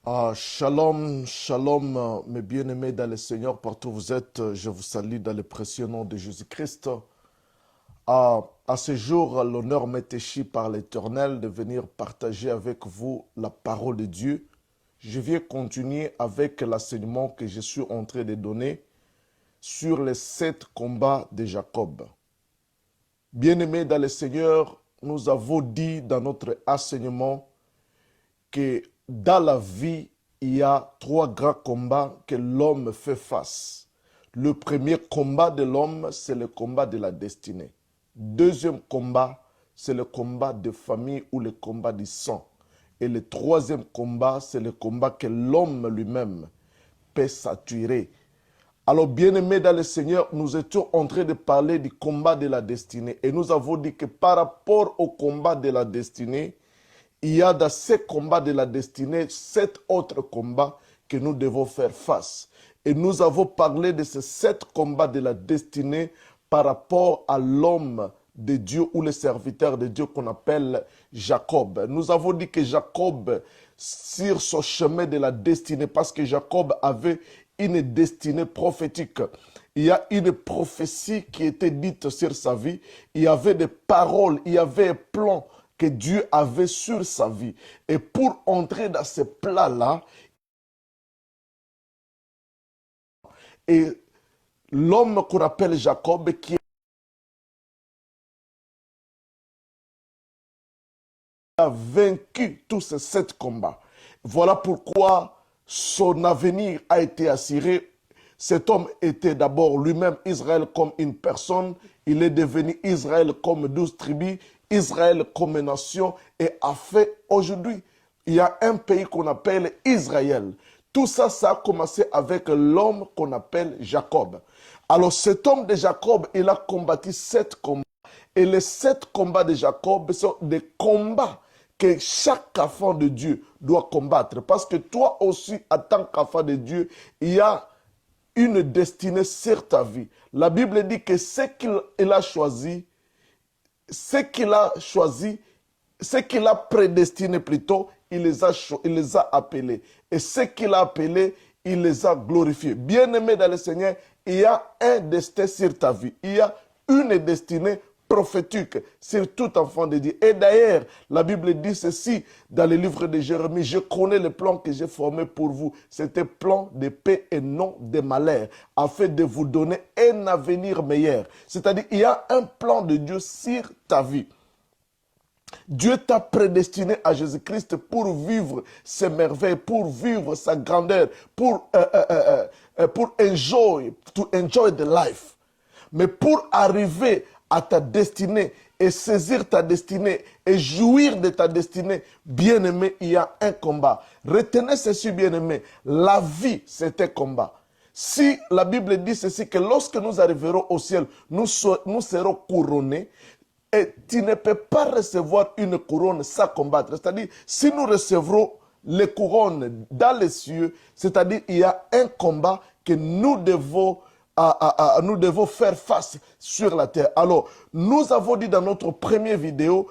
Shalom, shalom, mes bien-aimés dans le Seigneur, partout où vous êtes, je vous salue dans le précieux nom de Jésus-Christ. À ce jour, l'honneur m'est échu par l'Éternel de venir partager avec vous la parole de Dieu. Je viens continuer avec l'enseignement que je suis en train de donner sur les 7 combats de Jacob. Bien-aimés dans le Seigneur, nous avons dit dans notre enseignement que dans la vie, il y a 3 grands combats que l'homme fait face. Le premier combat de l'homme, c'est le combat de la destinée. Deuxième combat, c'est le combat de famille ou le combat du sang. Et le troisième combat, c'est le combat que l'homme lui-même peut s'attirer. Alors, bien-aimés dans le Seigneur, nous étions en train de parler du combat de la destinée. Et nous avons dit que par rapport au combat de la destinée, il y a dans ces combats de la destinée 7 autres combats que nous devons faire face. Et nous avons parlé de ces 7 combats de la destinée par rapport à l'homme de Dieu ou le serviteur de Dieu qu'on appelle Jacob. Nous avons dit que Jacob, sur son chemin de la destinée, parce que Jacob avait une destinée prophétique. Il y a une prophétie qui était dite sur sa vie. Il y avait des paroles, il y avait un plan que Dieu avait sur sa vie. Et pour entrer dans ce plan-là, et l'homme qu'on appelle Jacob, qui a vaincu tous ces 7 combats. Voilà pourquoi son avenir a été assuré. Cet homme était d'abord lui-même Israël comme une personne. Il est devenu Israël comme 12 tribus. Israël comme nation et a fait aujourd'hui, il y a un pays qu'on appelle Israël. Tout ça, ça a commencé avec l'homme qu'on appelle Jacob. Alors cet homme de Jacob, il a combattu 7 combats. Et les 7 combats de Jacob sont des combats que chaque enfant de Dieu doit combattre. Parce que toi aussi, en tant qu'enfant de Dieu, il y a une destinée sur ta vie. La Bible dit que ce qu'il a choisi, ce qu'il a choisi, ce qu'il a prédestiné plutôt, il les a appelés. Et ce qu'il a appelé, il les a glorifiés. Bien-aimé dans le Seigneur, il y a un destin sur ta vie. Il y a une destinée prophétique sur tout enfant de Dieu. Et d'ailleurs, la Bible dit ceci dans le livre de Jérémie: je connais le plan que j'ai formé pour vous. C'était plan de paix et non de malheur, afin de vous donner un avenir meilleur. C'est-à-dire, il y a un plan de Dieu sur ta vie. Dieu t'a prédestiné à Jésus-Christ pour vivre ses merveilles, pour vivre sa grandeur, pour to enjoy the life. Mais pour arriver à ta destinée et saisir ta destinée et jouir de ta destinée, bien-aimé, il y a un combat. Retenez ceci, bien-aimé, la vie, c'est un combat. Si la Bible dit ceci, que lorsque nous arriverons au ciel, nous serons couronnés, et tu ne peux pas recevoir une couronne sans combattre. C'est-à-dire, si nous recevrons les couronnes dans les cieux, c'est-à-dire il y a un combat que nous devons faire face sur la terre. Alors, nous avons dit dans notre première vidéo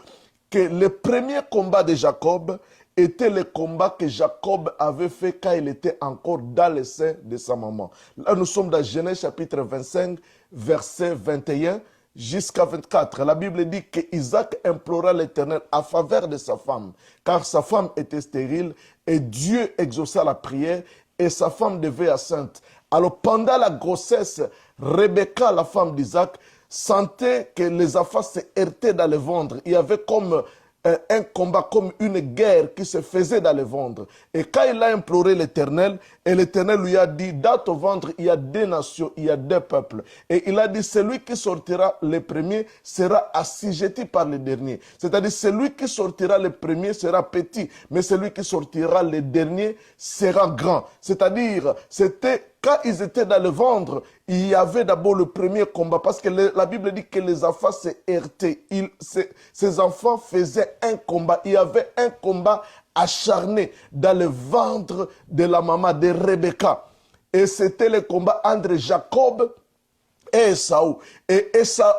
que le premier combat de Jacob était le combat que Jacob avait fait quand il était encore dans le sein de sa maman. Là, nous sommes dans Genèse chapitre 25, verset 21 jusqu'à 24. La Bible dit qu'Isaac implora l'Éternel en faveur de sa femme, car sa femme était stérile, et Dieu exauça la prière, et sa femme devait enceinte. Alors pendant la grossesse, Rebecca, la femme d'Isaac, sentait que les enfants se heurtaient dans le ventre. Il y avait comme un combat, comme une guerre qui se faisait dans le ventre. Et quand il a imploré l'Éternel, et l'Éternel lui a dit, dans ton ventre, il y a 2 nations, il y a 2 peuples. Et il a dit, celui qui sortira le premier sera assujetti par le dernier. C'est-à-dire, celui qui sortira le premier sera petit, mais celui qui sortira le dernier sera grand. C'est-à-dire, c'était quand ils étaient dans le ventre, il y avait d'abord le premier combat, parce que la Bible dit que les enfants se heurtaient. Ces enfants faisaient un combat. Il y avait un combat acharné dans le ventre de la maman de Rebecca. Et c'était le combat entre Jacob et Esaü. Et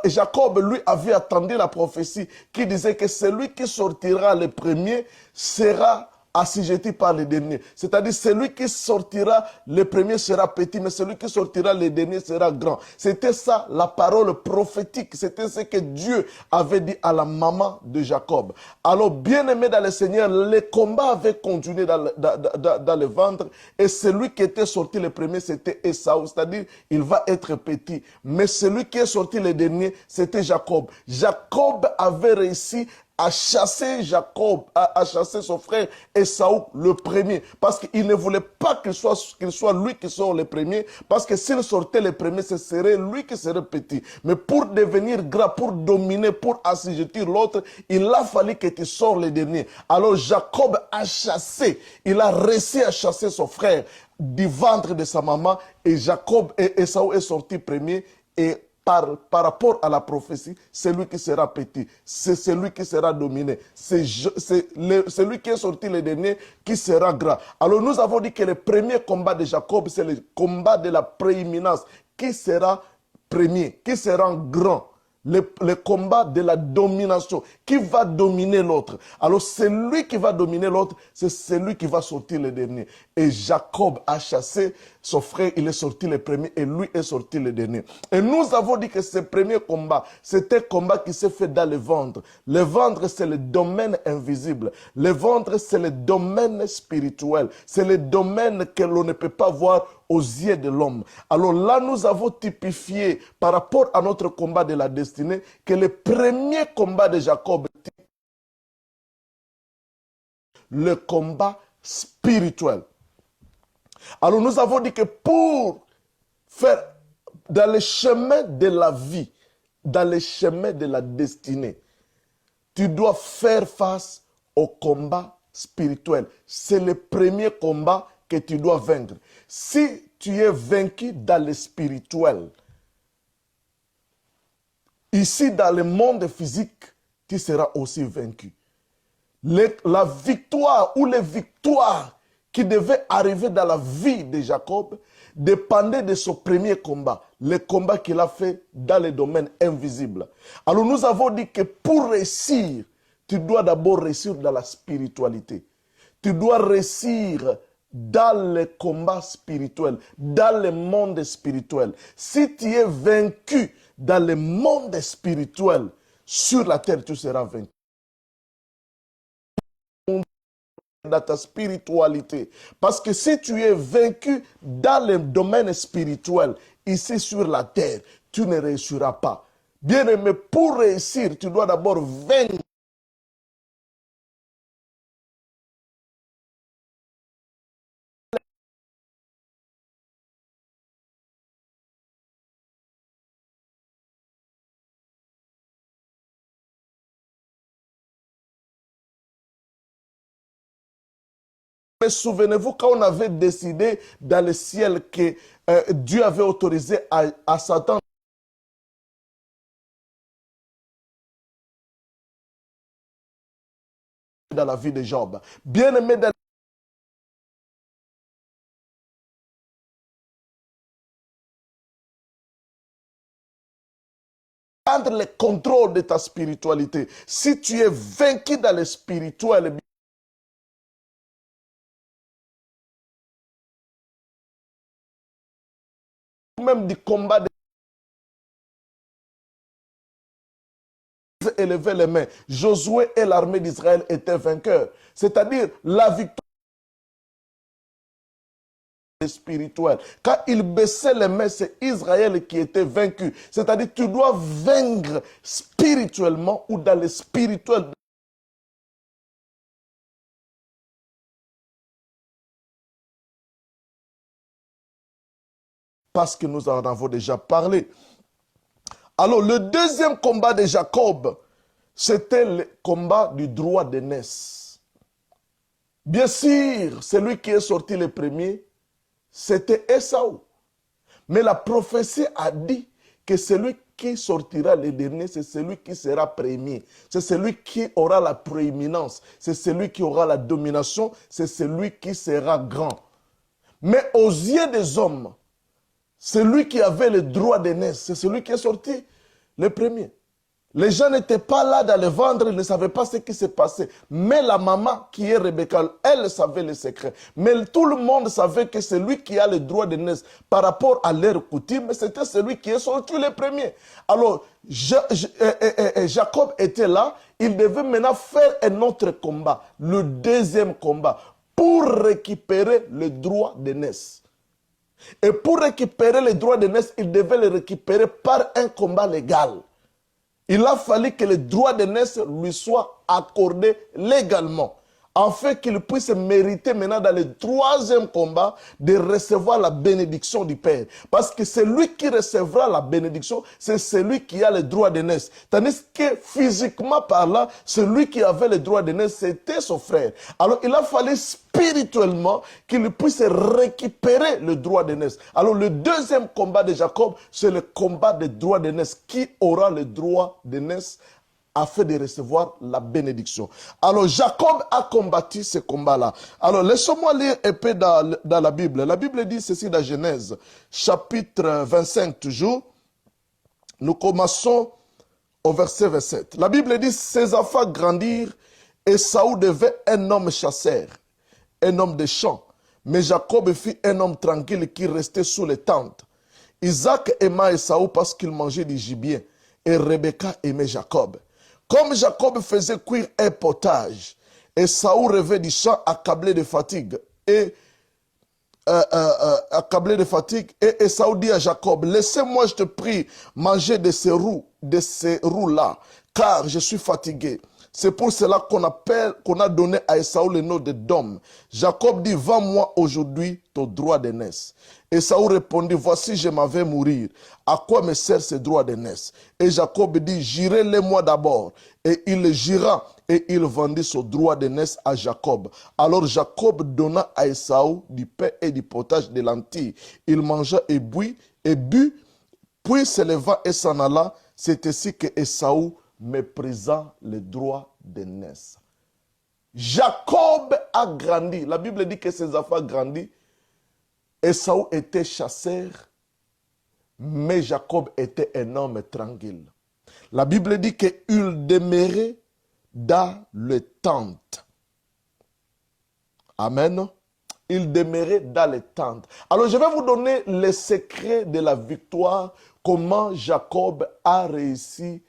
Jacob, lui, avait attendu la prophétie qui disait que celui qui sortira le premier sera assujetti par les derniers. C'est-à-dire, celui qui sortira le premier sera petit, mais celui qui sortira le dernier sera grand. C'était ça, la parole prophétique. C'était ce que Dieu avait dit à la maman de Jacob. Alors, bien-aimé dans le Seigneur, les combats avaient continué dans le ventre, et celui qui était sorti le premier, c'était Esaü. C'est-à-dire, il va être petit. Mais celui qui est sorti le dernier, c'était Jacob. Jacob avait réussi à chasser à chasser son frère Esaü le premier. Parce qu'il ne voulait pas qu'il soit lui qui sort le premier. Parce que s'il sortait le premier, ce serait lui qui serait petit. Mais pour devenir grand, pour dominer, pour assujettir l'autre, il a fallu que tu sors le dernier. Alors Jacob a chassé, il a réussi à chasser son frère du ventre de sa maman. Et Esaü est sorti premier. Et par rapport à la prophétie, c'est lui qui sera petit, c'est celui qui sera dominé, c'est celui qui est sorti le dernier qui sera grand. Alors nous avons dit que le premier combat de Jacob, c'est le combat de la prééminence. Qui sera premier, qui sera grand? Le combat de la domination. Qui va dominer l'autre? Alors celui qui va dominer l'autre, c'est celui qui va sortir le dernier. Et Jacob a chassé son frère, il est sorti le premier et lui est sorti le dernier. Et nous avons dit que ce premier combat, c'était un combat qui s'est fait dans le ventre. Le ventre, c'est le domaine invisible. Le ventre, c'est le domaine spirituel. C'est le domaine que l'on ne peut pas voir aux yeux de l'homme. Alors là, nous avons typifié par rapport à notre combat de la destinée que le premier combat de Jacob, le combat spirituel. Alors nous avons dit que pour faire dans le chemin de la vie, dans le chemin de la destinée, tu dois faire face au combat spirituel. C'est le premier combat que tu dois vaincre. Si tu es vaincu dans le spirituel, ici dans le monde physique, tu seras aussi vaincu. La victoire ou les victoires qui devaient arriver dans la vie de Jacob dépendaient de son premier combat, le combat qu'il a fait dans le domaine invisible. Alors nous avons dit que pour réussir, tu dois d'abord réussir dans la spiritualité. Tu dois réussir dans le combat spirituel, dans le monde spirituel. Si tu es vaincu dans le monde spirituel, sur la terre, tu seras vaincu. Dans ta spiritualité. Parce que si tu es vaincu dans le domaine spirituel, ici sur la terre, tu ne réussiras pas. Bien aimé, pour réussir, tu dois d'abord vaincre. Mais souvenez-vous quand on avait décidé dans le ciel que Dieu avait autorisé à Satan dans la vie de Job. Bien aimé, dans prendre le contrôle de ta spiritualité. Si tu es vaincu dans le spirituel, même du combat de élever les mains. Josué et l'armée d'Israël étaient vainqueurs. C'est-à-dire la victoire spirituelle. Quand il baissait les mains, c'est Israël qui était vaincu. C'est-à-dire tu dois vaincre spirituellement ou dans le spirituel. Parce que nous en avons déjà parlé. Alors, le deuxième combat de Jacob, c'était le combat du droit d'aînesse. Bien sûr, celui qui est sorti le premier, c'était Esaü. Mais la prophétie a dit que celui qui sortira le dernier, c'est celui qui sera premier. C'est celui qui aura la prééminence. C'est celui qui aura la domination. C'est celui qui sera grand. Mais aux yeux des hommes, celui qui avait le droit d'aînesse, c'est celui qui est sorti le premier. Les gens n'étaient pas là dans le vendre, ils ne savaient pas ce qui s'est passé. Mais la maman qui est Rebecca, elle savait le secret. Mais tout le monde savait que c'est lui qui a le droit de naître par rapport à leur coutume, mais c'était celui qui est sorti le premier. Alors, Jacob était là, il devait maintenant faire un autre combat, le deuxième combat, pour récupérer le droit de naissance. Et pour récupérer le droit de naissance, il devait le récupérer par un combat légal. Il a fallu que le droit de naissance lui soit accordé légalement, afin qu'il puisse mériter maintenant dans le troisième combat de recevoir la bénédiction du Père. Parce que celui qui recevra la bénédiction, c'est celui qui a le droit de naissance. Tandis que physiquement parlant, celui qui avait le droit de naissance, c'était son frère. Alors il a fallu spirituellement qu'il puisse récupérer le droit de naissance. Alors le deuxième combat de Jacob, c'est le combat des droits de naissance. Qui aura le droit de naissance afin de recevoir la bénédiction. Alors Jacob a combattu ce combat-là. Alors laissez-moi lire un peu dans la Bible. La Bible dit ceci dans Genèse, chapitre 25 toujours. Nous commençons au verset 27. La Bible dit, ses enfants grandirent et Saül devint un homme chasseur, un homme de champ. Mais Jacob fut un homme tranquille qui restait sous les tentes. Isaac aima Esaü parce qu'il mangeait du gibier et Rebecca aimait Jacob. Comme Jacob faisait cuire un potage, Esaü revint du champ accablé de fatigue. Et Esaü dit à Jacob, laissez-moi, je te prie, manger de ces roues-là, car je suis fatigué. C'est pour cela qu'on a donné à Esaü le nom de Dom. Jacob dit, vends-moi aujourd'hui ton droit de naissance. Esaü répondit, voici, je m'en vais mourir. À quoi me sert ce droit de naissance? Et Jacob dit, jurez-le-moi d'abord. Et il le jura, et il vendit son droit de naissance à Jacob. Alors Jacob donna à Esaü du pain et du potage de lentilles. Il mangea et but, puis se leva et s'en alla. C'est ainsi que Esaü méprisa le droit de naissance. Jacob a grandi. La Bible dit que ses enfants grandissent. Esaü était chasseur, mais Jacob était un homme tranquille. La Bible dit qu'il demeurait dans les tentes. Amen. Il demeurait dans les tentes. Alors je vais vous donner le secret de la victoire, comment Jacob a réussi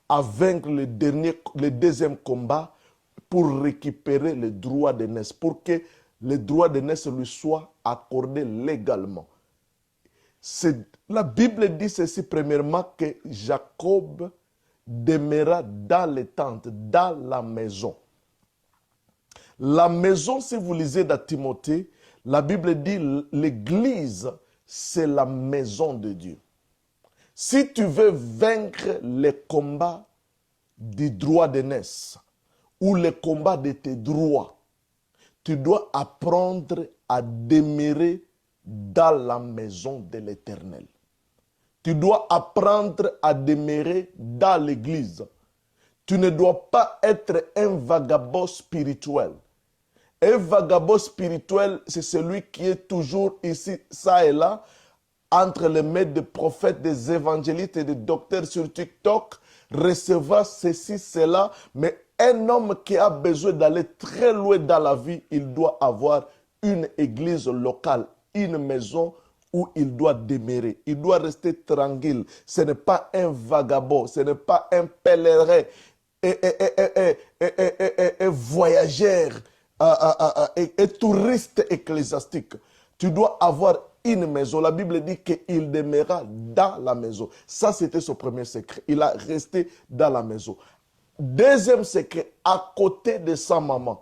à vaincre le deuxième combat pour récupérer le droit de naissance, pour que le droit de naissance lui soit accordé légalement. La Bible dit ceci premièrement, que Jacob demeura dans les tentes, dans la maison. La maison, si vous lisez dans Timothée, la Bible dit l'église, c'est la maison de Dieu. Si tu veux vaincre les combats du droit de naissance ou les combats de tes droits, tu dois apprendre à demeurer dans la maison de l'Éternel. Tu dois apprendre à demeurer dans l'église. Tu ne dois pas être un vagabond spirituel. Un vagabond spirituel, c'est celui qui est toujours ici, ça et là, entre les mains des prophètes, des évangélistes et des docteurs sur TikTok, recevant ceci, cela, mais un homme qui a besoin d'aller très loin dans la vie, il doit avoir une église locale, une maison où il doit demeurer. Il doit rester tranquille. Ce n'est pas un vagabond, ce n'est pas un pèlerin et voyageur et touriste ecclésiastique. Tu dois avoir une maison. La Bible dit qu'il demeura dans la maison. Ça, c'était son premier secret. Il a resté dans la maison. Deuxième secret, à côté de sa maman.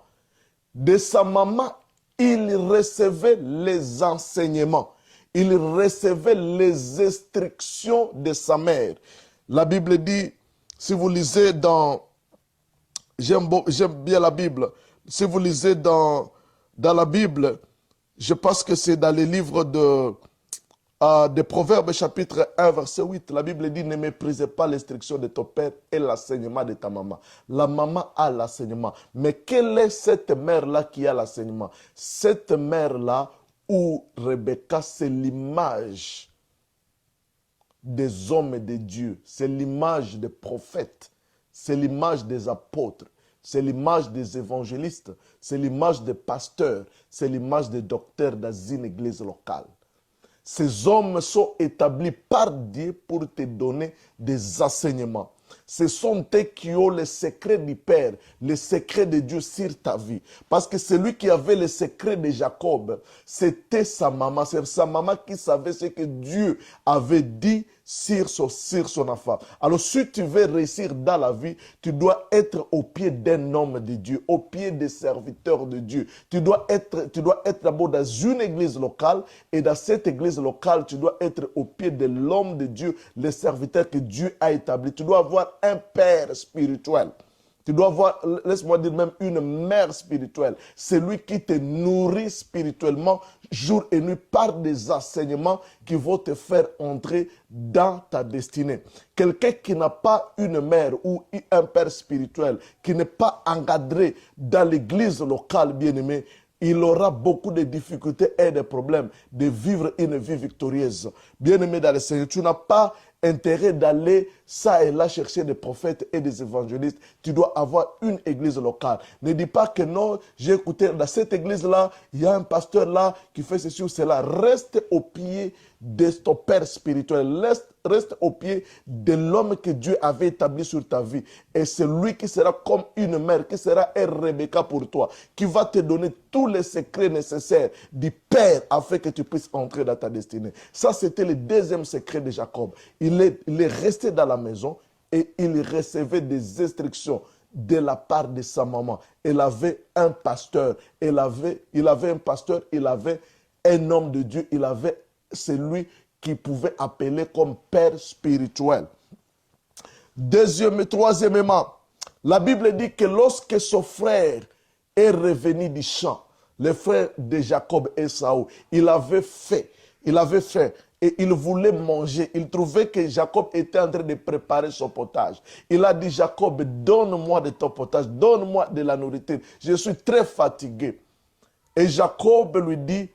De sa maman, il recevait les enseignements. Il recevait les instructions de sa mère. La Bible dit, si vous lisez dans... J'aime bien la Bible. Si vous lisez dans la Bible, je pense que c'est dans les livres de Proverbes chapitre 1 verset 8. La Bible dit, ne méprisez pas l'instruction de ton père et l'enseignement de ta maman. La maman a l'enseignement. Mais quelle est cette mère-là qui a l'enseignement? Cette mère-là où Rebecca, c'est l'image des hommes de Dieu. C'est l'image des prophètes. C'est l'image des apôtres. C'est l'image des évangélistes. C'est l'image des pasteurs. C'est l'image des docteurs dans une église locale. Ces hommes sont établis par Dieu pour te donner des enseignements. Ce sont eux qui ont le secret du Père, le secret de Dieu sur ta vie. Parce que celui qui avait le secret de Jacob, c'était sa maman. C'est sa maman qui savait ce que Dieu avait dit sur son enfant. Alors si tu veux réussir dans la vie, tu dois être au pied d'un homme de Dieu, au pied des serviteurs de Dieu. Tu dois être d'abord dans une église locale et dans cette église locale, tu dois être au pied de l'homme de Dieu, le serviteur que Dieu a établi. Tu dois avoir un père spirituel. Tu dois avoir, laisse-moi dire même une mère spirituelle. C'est lui qui te nourrit spirituellement jour et nuit par des enseignements qui vont te faire entrer dans ta destinée. Quelqu'un qui n'a pas une mère ou un père spirituel, qui n'est pas encadré dans l'église locale, bien-aimé, il aura beaucoup de difficultés et de problèmes de vivre une vie victorieuse. Bien-aimé dans le Seigneur, tu n'as pas intérêt d'aller ça et là chercher des prophètes et des évangélistes. Tu dois avoir une église locale. Ne dis pas que non, j'ai écouté dans cette église-là, il y a un pasteur là qui fait ceci ou cela. Reste au pied de ton père spirituel. Reste au pied de l'homme que Dieu avait établi sur ta vie. Et c'est lui qui sera comme une mère, qui sera un Rebecca pour toi, qui va te donner tous les secrets nécessaires du Père afin que tu puisses entrer dans ta destinée. Ça, c'était le deuxième secret de Jacob. Il est resté dans la maison et il recevait des instructions de la part de sa maman. Il avait un pasteur, il avait un pasteur, il avait un homme de Dieu, il avait celui qui pouvait appeler comme père spirituel. Troisièmement, la Bible dit que lorsque son frère est revenu du champ, le frère de Jacob Esaü, il avait faim et il voulait manger. Il trouvait que Jacob était en train de préparer son potage. Il a dit, Jacob, donne-moi de ton potage, donne-moi de la nourriture. Je suis très fatigué. Et Jacob lui dit,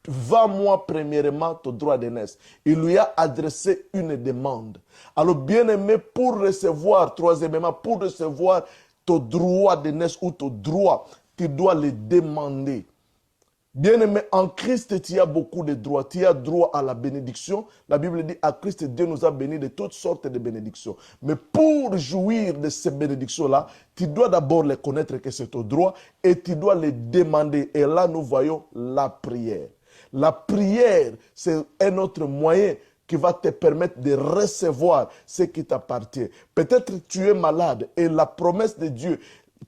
vends-moi premièrement ton droit d'aînesse. Il lui a adressé une demande. Alors, bien-aimé, troisièmement, pour recevoir ton droit d'aînesse ou ton droit, tu dois le demander. Bien-aimé, en Christ, tu as beaucoup de droits. Tu as droit à la bénédiction. La Bible dit, à Christ, Dieu nous a bénis de toutes sortes de bénédictions. Mais pour jouir de ces bénédictions-là, tu dois d'abord les connaître que c'est ton droit et tu dois les demander. Et là, nous voyons la prière. La prière, c'est un autre moyen qui va te permettre de recevoir ce qui t'appartient. Peut-être tu es malade et la promesse de Dieu,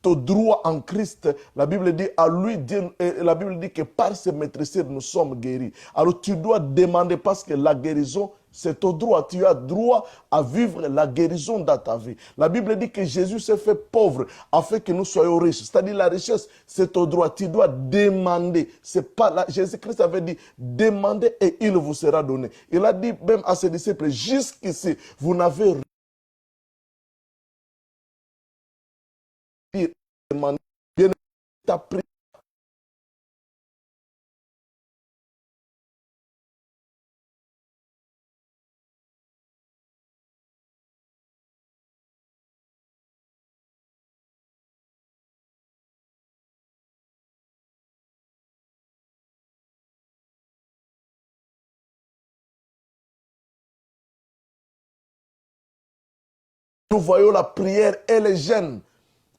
ton droit en Christ, la Bible dit la Bible dit que par ses maîtresses nous sommes guéris. Alors tu dois demander parce que la guérison, c'est ton droit. Tu as droit à vivre la guérison dans ta vie. La Bible dit que Jésus s'est fait pauvre afin que nous soyons riches. C'est-à-dire la richesse, c'est ton droit. Tu dois demander. C'est pas là. Jésus-Christ avait dit, demandez et il vous sera donné. Il a dit même à ses disciples, jusqu'ici, vous n'avez rien demandé. Bien, ta prière. Nous voyons la prière et les jeûnes.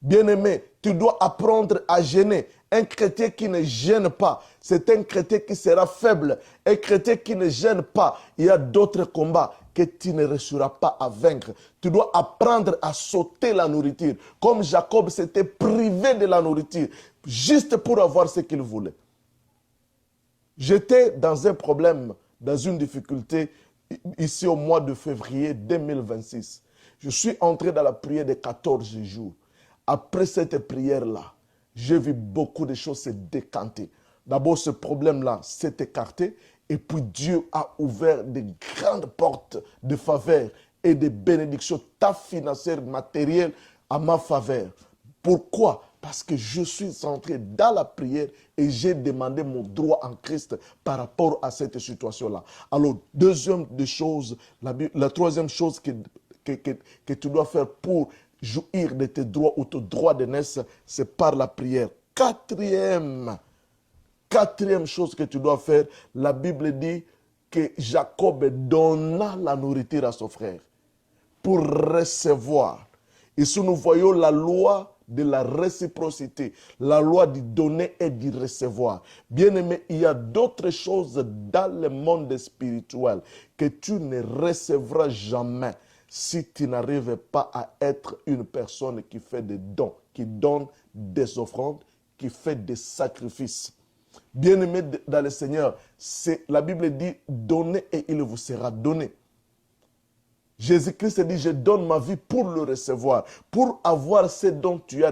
Bien-aimé, tu dois apprendre à gêner. Un chrétien qui ne gêne pas, c'est un chrétien qui sera faible. Un chrétien qui ne gêne pas, il y a d'autres combats que tu ne réussiras pas à vaincre. Tu dois apprendre à sauter la nourriture. Comme Jacob s'était privé de la nourriture, juste pour avoir ce qu'il voulait. J'étais dans un problème, dans une difficulté, ici au mois de février 2026. Je suis entré dans la prière de 14 jours. Après cette prière-là, j'ai vu beaucoup de choses se décanter. D'abord, ce problème-là s'est écarté et puis Dieu a ouvert de grandes portes de faveur et de bénédictions, tant financières, matérielles, à ma faveur. Pourquoi? Parce que je suis entré dans la prière et j'ai demandé mon droit en Christ par rapport à cette situation-là. Alors, deuxième des choses, la troisième chose que tu dois faire pour jouir de tes droits ou tes droits de naissance, c'est par la prière. Quatrième chose que tu dois faire, la Bible dit que Jacob donna la nourriture à son frère pour recevoir. Ici, nous voyons la loi de la réciprocité, la loi du donner et du recevoir. Bien-aimé, il y a d'autres choses dans le monde spirituel que tu ne recevras jamais si tu n'arrives pas à être une personne qui fait des dons, qui donne des offrandes, qui fait des sacrifices. Bien-aimé dans le Seigneur, la Bible dit « Donnez et il vous sera donné ». Jésus-Christ dit, je donne ma vie pour le recevoir. Pour avoir ce dont tu as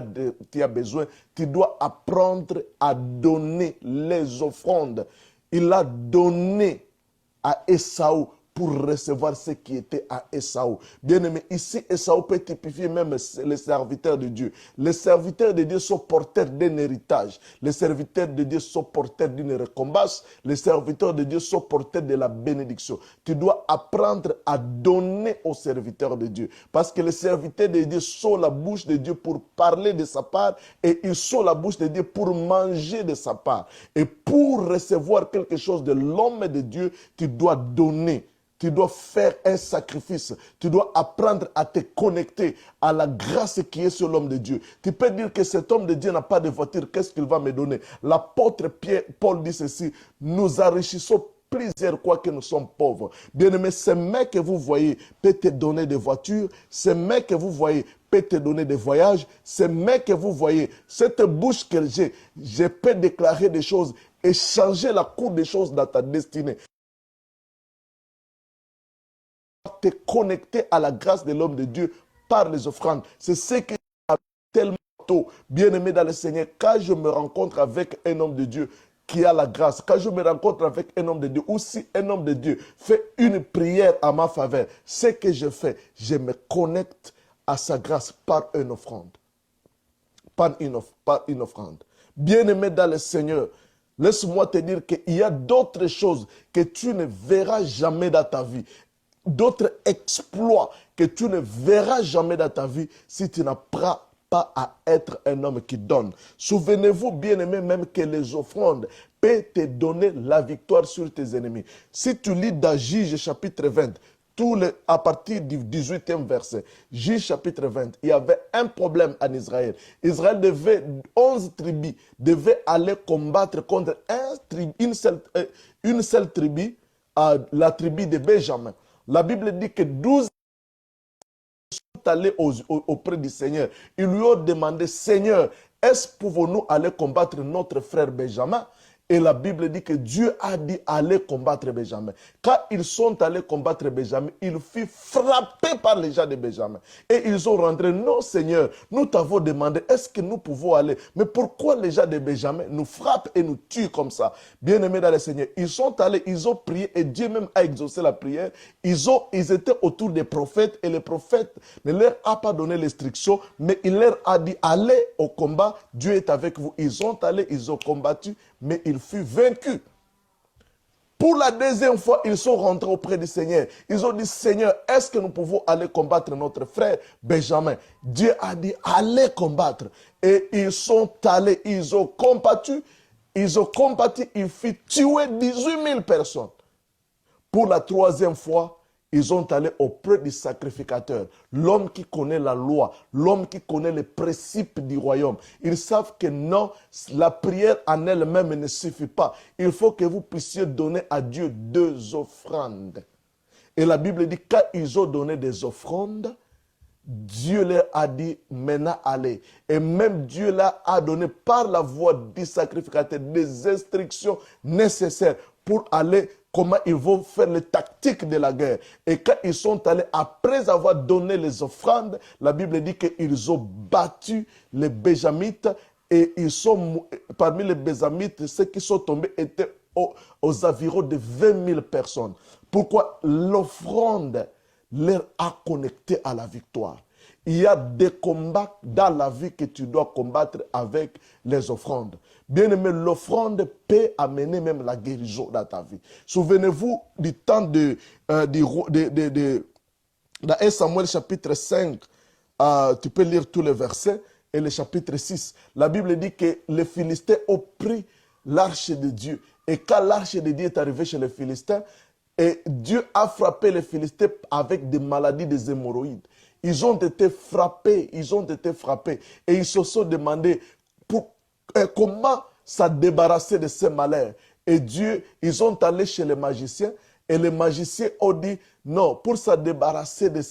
besoin, tu dois apprendre à donner les offrandes. Il a donné à Ésaü pour recevoir ce qui était à Ésaü. Bien-aimé, ici, Ésaü peut typifier même les serviteurs de Dieu. Les serviteurs de Dieu sont porteurs d'un héritage. Les serviteurs de Dieu sont porteurs d'une récompense. Les serviteurs de Dieu sont porteurs de la bénédiction. Tu dois apprendre à donner aux serviteurs de Dieu. Parce que les serviteurs de Dieu sont la bouche de Dieu pour parler de sa part et ils sont la bouche de Dieu pour manger de sa part. Et pour recevoir quelque chose de l'homme de Dieu, tu dois donner. Tu dois faire un sacrifice. Tu dois apprendre à te connecter à la grâce qui est sur l'homme de Dieu. Tu peux dire que cet homme de Dieu n'a pas de voiture. Qu'est-ce qu'il va me donner? L'apôtre Paul dit ceci. Nous enrichissons plusieurs quoi que nous sommes pauvres. Bien-aimé, ce mec que vous voyez peut te donner des voitures. Ce mec que vous voyez peut te donner des voyages. Ce mec que vous voyez, cette bouche que j'ai, je peux déclarer des choses et changer la cour des choses dans ta destinée. Te connecter à la grâce de l'homme de Dieu par les offrandes. C'est ce que j'ai tellement tôt, bien-aimé dans le Seigneur, quand je me rencontre avec un homme de Dieu qui a la grâce, quand je me rencontre avec un homme de Dieu, ou si un homme de Dieu fait une prière à ma faveur, ce que je fais, je me connecte à sa grâce par une offrande. Par une offrande. Bien-aimé dans le Seigneur, laisse-moi te dire qu'il y a d'autres choses que tu ne verras jamais dans ta vie. D'autres exploits que tu ne verras jamais dans ta vie si tu n'apprends pas à être un homme qui donne. Souvenez-vous, bien-aimé, même que les offrandes peuvent te donner la victoire sur tes ennemis. Si tu lis dans Juge chapitre 20, à partir du 18e verset, Juge chapitre 20, il y avait un problème en Israël. Israël 11 tribus devaient aller combattre contre une seule tribu, la tribu de Benjamin. La Bible dit que 12 sont allés auprès du Seigneur. Ils lui ont demandé, Seigneur, est-ce pouvons-nous aller combattre notre frère Benjamin? Et la Bible dit que Dieu a dit allez combattre Benjamin. Quand ils sont allés combattre Benjamin, il fut frappé par les gens de Benjamin. Et ils ont rentré, non Seigneur, nous t'avons demandé, est-ce que nous pouvons aller? Mais pourquoi les gens de Benjamin nous frappent et nous tuent comme ça? Bien-aimés dans le Seigneur, ils sont allés, ils ont prié et Dieu même a exaucé la prière. Ils étaient autour des prophètes et les prophètes ne leur a pas donné l'instruction, mais il leur a dit allez au combat, Dieu est avec vous. Ils sont allés, ils ont combattu, mais il fut vaincu. Pour la deuxième fois, ils sont rentrés auprès du Seigneur. Ils ont dit, Seigneur, est-ce que nous pouvons aller combattre notre frère Benjamin? Dieu a dit, allez combattre. Et ils sont allés, ils ont combattu, il fut tué 18 000 personnes. Pour la troisième fois, ils sont allés auprès du sacrificateur, l'homme qui connaît la loi, l'homme qui connaît les principes du royaume. Ils savent que non, la prière en elle-même ne suffit pas. Il faut que vous puissiez donner à Dieu 2 offrandes. Et la Bible dit, quand ils ont donné des offrandes, Dieu leur a dit, maintenant allez. Et même Dieu leur a donné par la voix du sacrificateur des instructions nécessaires pour aller, comment ils vont faire les tactiques de la guerre. Et quand ils sont allés, après avoir donné les offrandes, la Bible dit qu'ils ont battu les Béjamites et parmi les Béjamites, ceux qui sont tombés étaient aux environs de 20 000 personnes. Pourquoi? L'offrande leur a connecté à la victoire. Il y a des combats dans la vie que tu dois combattre avec les offrandes. Bien-aimé, l'offrande peut amener même la guérison dans ta vie. Souvenez-vous du temps dans 1 Samuel chapitre 5, tu peux lire tous les versets, et le chapitre 6. La Bible dit que les Philistins ont pris l'arche de Dieu. Et quand l'arche de Dieu est arrivée chez les Philistins, et Dieu a frappé les Philistins avec des maladies, des hémorroïdes. Ils ont été frappés, Et ils se sont demandé comment se débarrasser de ces malheurs. Et ils sont allés chez les magiciens. Et les magiciens ont dit, non, pour se débarrasser de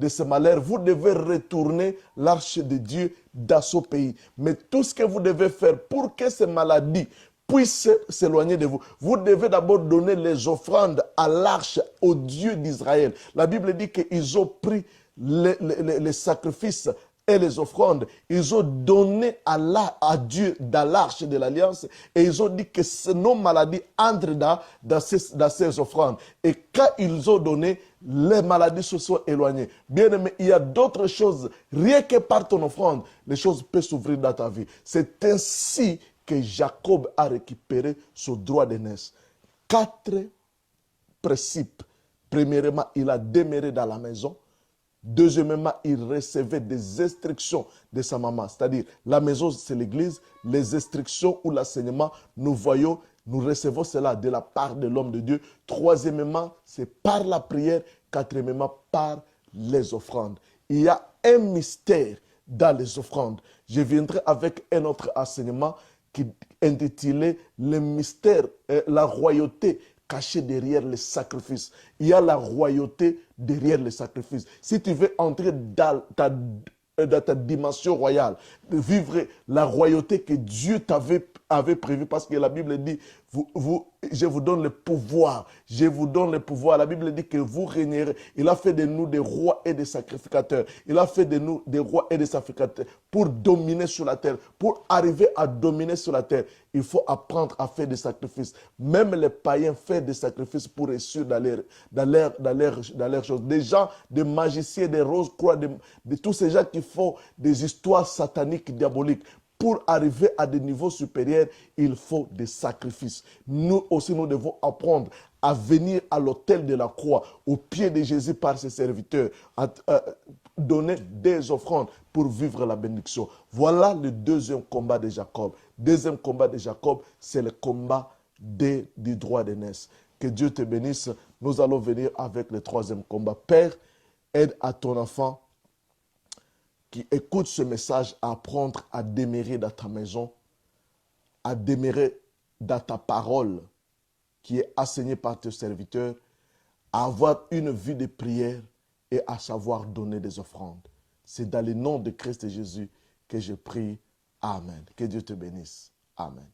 ces malheurs, vous devez retourner l'arche de Dieu dans ce pays. Mais tout ce que vous devez faire pour que ces maladies puissent s'éloigner de vous, vous devez d'abord donner les offrandes à l'arche, au Dieu d'Israël. La Bible dit qu'ils ont pris les sacrifices et les offrandes, ils ont donné à Dieu dans l'arche de l'alliance et ils ont dit que nos maladies entrent dans ces offrandes. Et quand ils ont donné, les maladies se sont éloignées. Bien aimé, il y a d'autres choses, rien que par ton offrande, les choses peuvent s'ouvrir dans ta vie. C'est ainsi que Jacob a récupéré son droit d'aînesse. 4 principes. Premièrement, il a demeuré dans la maison. Deuxièmement, il recevait des instructions de sa maman. C'est-à-dire, la maison, c'est l'église. Les instructions ou l'enseignement, nous recevons cela de la part de l'homme de Dieu. Troisièmement, c'est par la prière. Quatrièmement, par les offrandes. Il y a un mystère dans les offrandes. Je viendrai avec un autre enseignement qui est intitulé « Le mystère, la royauté » caché derrière les sacrifices. Il y a la royauté derrière les sacrifices. Si tu veux entrer dans ta dimension royale, vivre la royauté que Dieu avait prévue, parce que la Bible dit, je vous donne le pouvoir. Je vous donne le pouvoir. La Bible dit que vous régnerez. Il a fait de nous des rois et des sacrificateurs. Il a fait de nous des rois et des sacrificateurs pour dominer sur la terre. Pour arriver à dominer sur la terre, il faut apprendre à faire des sacrifices. Même les païens font des sacrifices pour réussir dans leurs choses. Des gens, des magiciens, des rose-croix, de tous ces gens qui font des histoires sataniques, diaboliques. Pour arriver à des niveaux supérieurs, il faut des sacrifices. Nous aussi, nous devons apprendre à venir à l'autel de la croix, au pied de Jésus par ses serviteurs, à donner des offrandes pour vivre la bénédiction. Voilà le deuxième combat de Jacob. Deuxième combat de Jacob, c'est le combat du droit d'aînesse. Que Dieu te bénisse. Nous allons venir avec le troisième combat. Père, aide à ton enfant qui écoute ce message à apprendre à demeurer dans ta maison, à demeurer dans ta parole qui est enseignée par tes serviteurs, à avoir une vie de prière et à savoir donner des offrandes. C'est dans le nom de Christ Jésus que je prie. Amen. Que Dieu te bénisse. Amen.